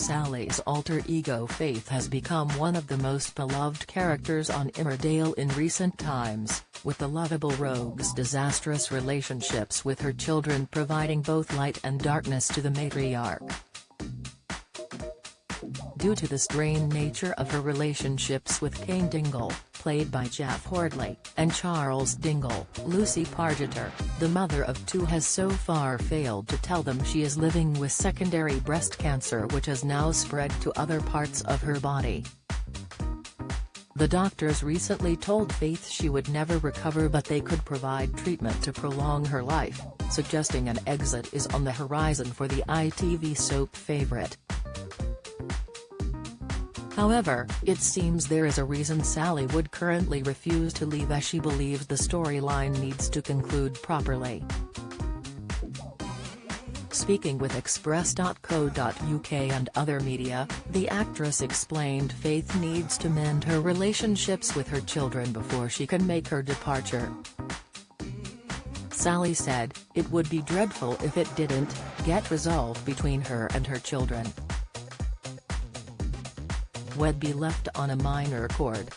Sally's alter ego Faith has become one of the most beloved characters on Emmerdale in recent times, with the lovable rogue's disastrous relationships with her children providing both light and darkness to the matriarch. Due to the strained nature of her relationships with Kane Dingle, played by Jeff Hordley, and Charles Dingle, Lucy Pargeter, the mother of two, has so far failed to tell them she is living with secondary breast cancer, which has now spread to other parts of her body. The doctors recently told Faith she would never recover, but they could provide treatment to prolong her life, suggesting an exit is on the horizon for the ITV soap favourite. However, it seems there is a reason Sally would currently refuse to leave, as she believes the storyline needs to conclude properly. Speaking with Express.co.uk and other media, the actress explained Faith needs to mend her relationships with her children before she can make her departure. Sally said, "It would be dreadful if it didn't get resolved between her and her children. We'd be left on a minor chord.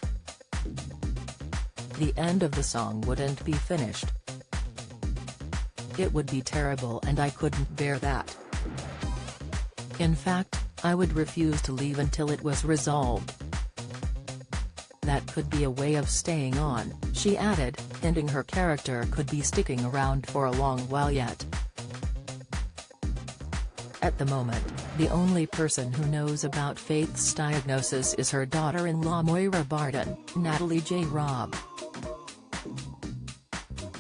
The end of the song wouldn't be finished. It would be terrible and I couldn't bear that. In fact, I would refuse to leave until it was resolved. That could be a way of staying on," she added, hinting her character could be sticking around for a long while yet. At the moment, the only person who knows about Faith's diagnosis is her daughter-in-law Moira Barden, Natalie J. Robb.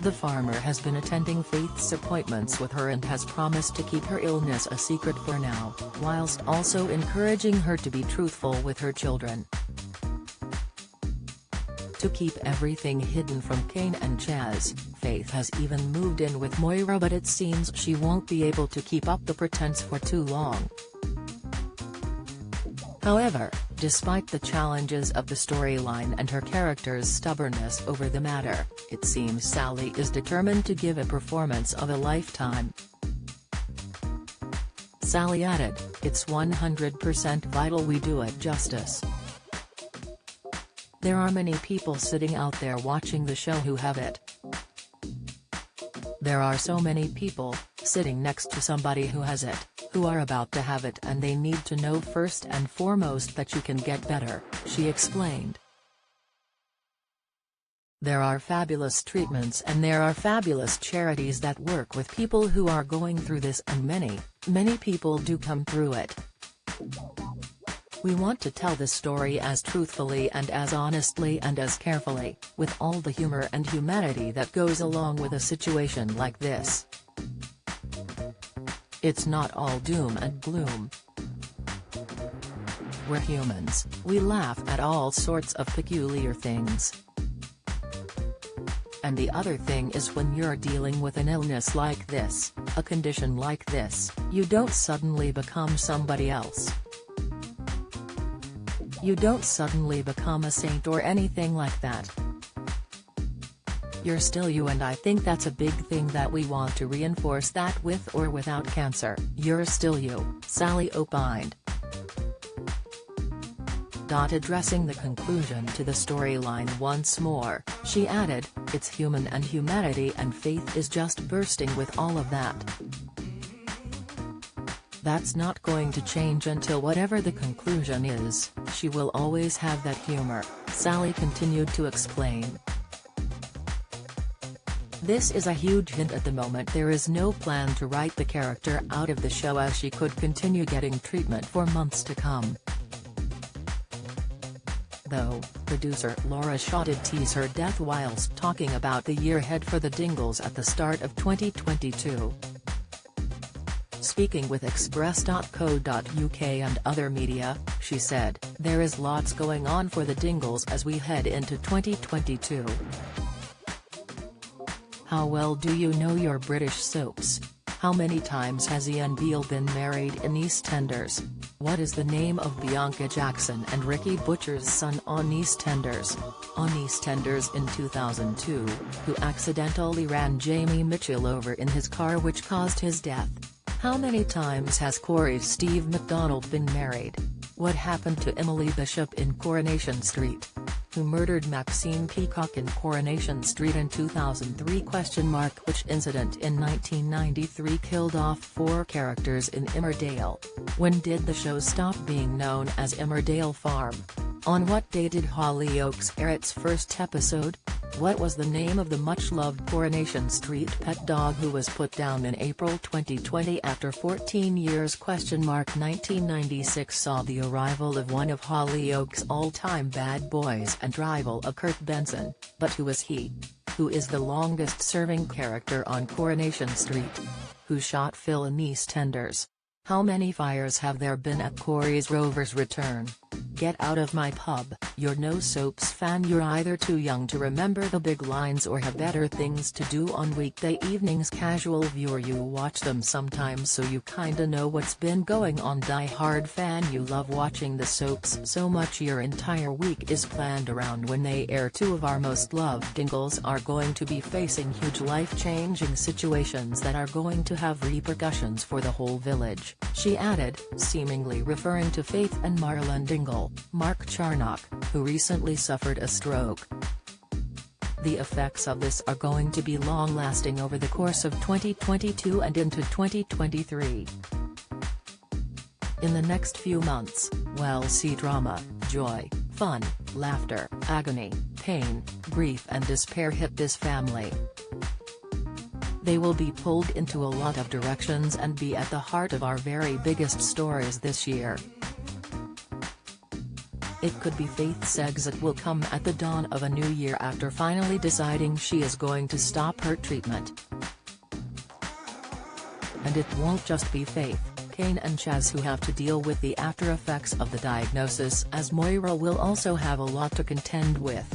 The farmer has been attending Faith's appointments with her and has promised to keep her illness a secret for now, whilst also encouraging her to be truthful with her children. To keep everything hidden from Kane and Chaz, Faith has even moved in with Moira, but it seems she won't be able to keep up the pretense for too long. However, despite the challenges of the storyline and her character's stubbornness over the matter, it seems Sally is determined to give a performance of a lifetime. Sally added, "It's 100% vital we do it justice. There are many people sitting out there watching the show who have it. There are so many people, sitting next to somebody who has it, who are about to have it, and they need to know first and foremost that you can get better," she explained. "There are fabulous treatments and there are fabulous charities that work with people who are going through this, and many people do come through it. We want to tell the story as truthfully and as honestly and as carefully, with all the humor and humanity that goes along with a situation like this. It's not all doom and gloom. We're humans, we laugh at all sorts of peculiar things. And the other thing is, when you're dealing with an illness like this, a condition like this, you don't suddenly become somebody else. You don't suddenly become a saint or anything like that. You're still you, and I think that's a big thing that we want to reinforce, that with or without cancer, you're still you," Sally opined. Addressing the conclusion to the storyline once more, she added, "It's human and humanity, and Faith is just bursting with all of that. That's not going to change until whatever the conclusion is, she will always have that humor," Sally continued to explain. "This is a huge hint at the moment. There is no plan to write the character out of the show, as she could continue getting treatment for months to come. Though, producer Laura Shaw did tease her death whilst talking about the year ahead for the Dingles at the start of 2022. Speaking with Express.co.uk and other media, she said, "There is lots going on for the Dingles as we head into 2022. How well do you know your British soaps? How many times has Ian Beale been married in EastEnders? What is the name of Bianca Jackson and Ricky Butcher's son on EastEnders? On EastEnders in 2002, who accidentally ran Jamie Mitchell over in his car, which caused his death? How many times has Corey's Steve McDonald been married? What happened to Emily Bishop in Coronation Street? Who murdered Maxine Peacock in Coronation Street in 2003? Which incident in 1993 killed off 4 characters in Emmerdale? When did the show stop being known as Emmerdale Farm? On what day did Hollyoaks air its first episode? What was the name of the much-loved Coronation Street pet dog who was put down in April 2020 after 14 years? 1996 saw the arrival of one of Hollyoaks' all-time bad boys and rival of Kurt Benson, but who is he? Who is the longest-serving character on Coronation Street? Who shot Phil in EastEnders? How many fires have there been at Corey's Rover's return? Get out of my pub, you're no soaps fan. You're either too young to remember the big lines or have better things to do on weekday evenings. Casual viewer, you watch them sometimes so you kinda know what's been going on. Die-hard fan, you love watching the soaps so much your entire week is planned around when they air. 2 of our most loved dingles are going to be facing huge life-changing situations that are going to have repercussions for the whole village, she added, seemingly referring to Faith and Marlon Dingle, Mark Charnock, who recently suffered a stroke. The effects of this are going to be long-lasting over the course of 2022 and into 2023. In the next few months, we'll see drama, joy, fun, laughter, agony, pain, grief and despair hit this family. They will be pulled into a lot of directions and be at the heart of our very biggest stories this year. It could be Faith's exit will come at the dawn of a new year after finally deciding she is going to stop her treatment. And it won't just be Faith, Kane and Chaz who have to deal with the after effects of the diagnosis, as Moira will also have a lot to contend with.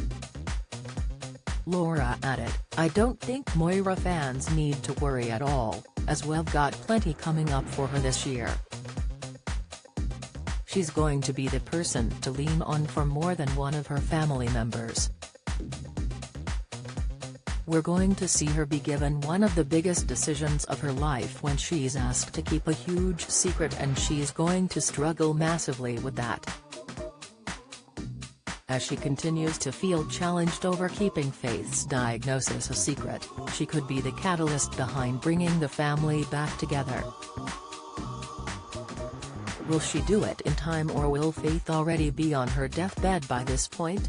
Laura added, I don't think Moira fans need to worry at all, as we've got plenty coming up for her this year. She's going to be the person to lean on for more than one of her family members. We're going to see her be given one of the biggest decisions of her life when she's asked to keep a huge secret, and she's going to struggle massively with that. As she continues to feel challenged over keeping Faith's diagnosis a secret, she could be the catalyst behind bringing the family back together. Will she do it in time, or will Faith already be on her deathbed by this point?